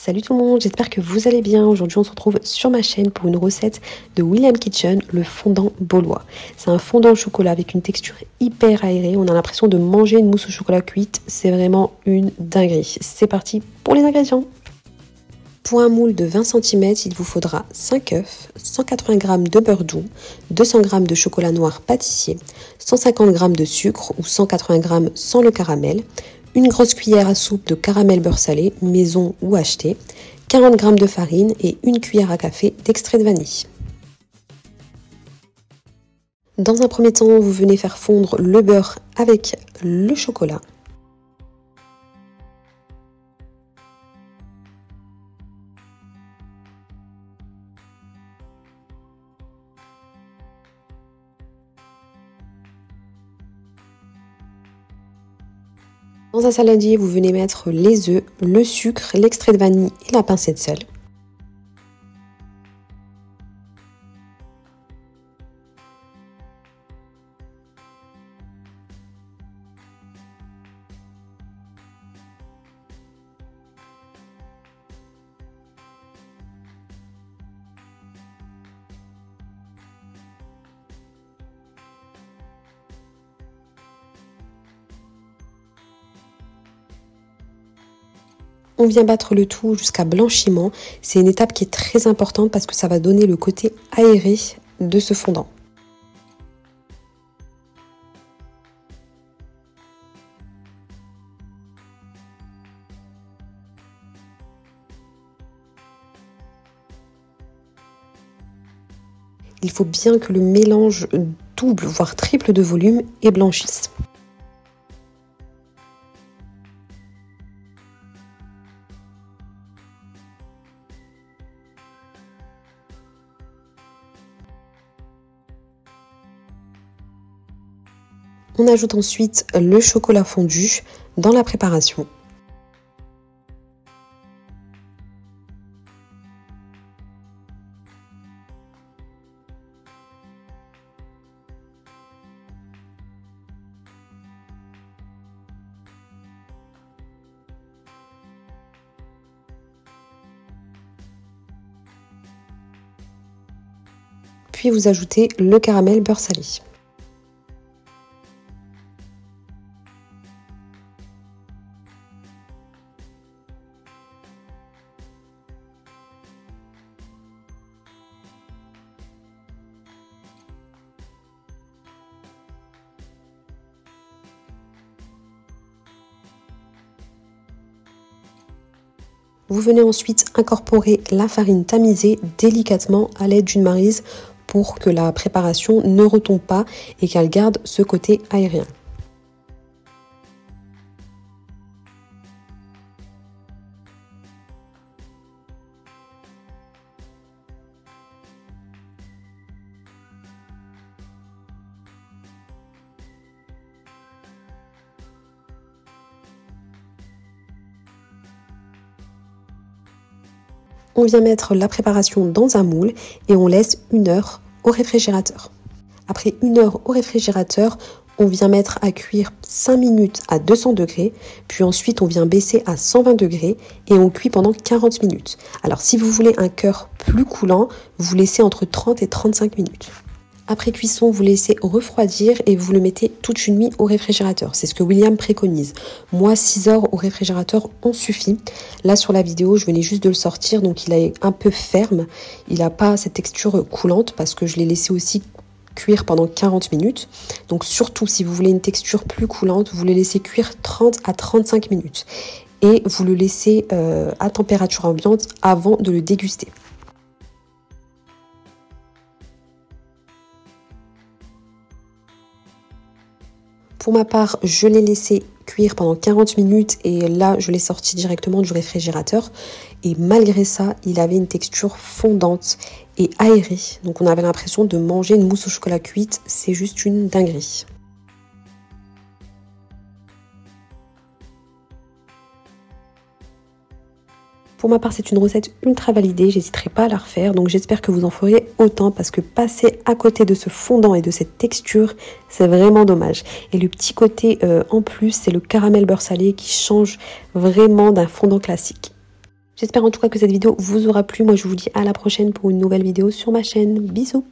Salut tout le monde, j'espère que vous allez bien. Aujourd'hui on se retrouve sur ma chaîne pour une recette de William Kitchen, le fondant baulois. C'est un fondant au chocolat avec une texture hyper aérée, on a l'impression de manger une mousse au chocolat cuite, c'est vraiment une dinguerie. C'est parti pour les ingrédients. Pour un moule de 20 cm, il vous faudra 5 œufs, 180 g de beurre doux, 200 g de chocolat noir pâtissier, 150 g de sucre ou 180 g sans le caramel, une grosse cuillère à soupe de caramel beurre salé, maison ou acheté, 40 g de farine et une cuillère à café d'extrait de vanille. Dans un premier temps, vous venez faire fondre le beurre avec le chocolat. Dans un saladier, vous venez mettre les œufs, le sucre, l'extrait de vanille et la pincée de sel. On vient battre le tout jusqu'à blanchiment. C'est une étape qui est très importante parce que ça va donner le côté aéré de ce fondant. Il faut bien que le mélange double, voire triple de volume et blanchisse. On ajoute ensuite le chocolat fondu dans la préparation. Puis vous ajoutez le caramel beurre salé. Vous venez ensuite incorporer la farine tamisée délicatement à l'aide d'une maryse pour que la préparation ne retombe pas et qu'elle garde ce côté aérien. On vient mettre la préparation dans un moule et on laisse 1 heure au réfrigérateur. Après 1 heure au réfrigérateur, on vient mettre à cuire 5 minutes à 200 degrés, puis ensuite on vient baisser à 120 degrés et on cuit pendant 40 minutes. Alors si vous voulez un cœur plus coulant, vous laissez entre 30 et 35 minutes. Après cuisson, vous laissez refroidir et vous le mettez toute une nuit au réfrigérateur. C'est ce que William préconise. Moi, 6 heures au réfrigérateur, on suffit. Là, sur la vidéo, je venais juste de le sortir, donc il est un peu ferme. Il n'a pas cette texture coulante parce que je l'ai laissé aussi cuire pendant 40 minutes. Donc surtout, si vous voulez une texture plus coulante, vous le laissez cuire 30 à 35 minutes. Et vous le laissez à température ambiante avant de le déguster. Pour ma part, je l'ai laissé cuire pendant 40 minutes et là, je l'ai sorti directement du réfrigérateur. Et malgré ça, il avait une texture fondante et aérée. Donc on avait l'impression de manger une mousse au chocolat cuite. C'est juste une dinguerie. Pour ma part, c'est une recette ultra validée, j'hésiterai pas à la refaire, donc j'espère que vous en ferez autant parce que passer à côté de ce fondant et de cette texture, c'est vraiment dommage. Et le petit côté en plus, c'est le caramel beurre salé qui change vraiment d'un fondant classique. J'espère en tout cas que cette vidéo vous aura plu. Moi je vous dis à la prochaine pour une nouvelle vidéo sur ma chaîne. Bisous.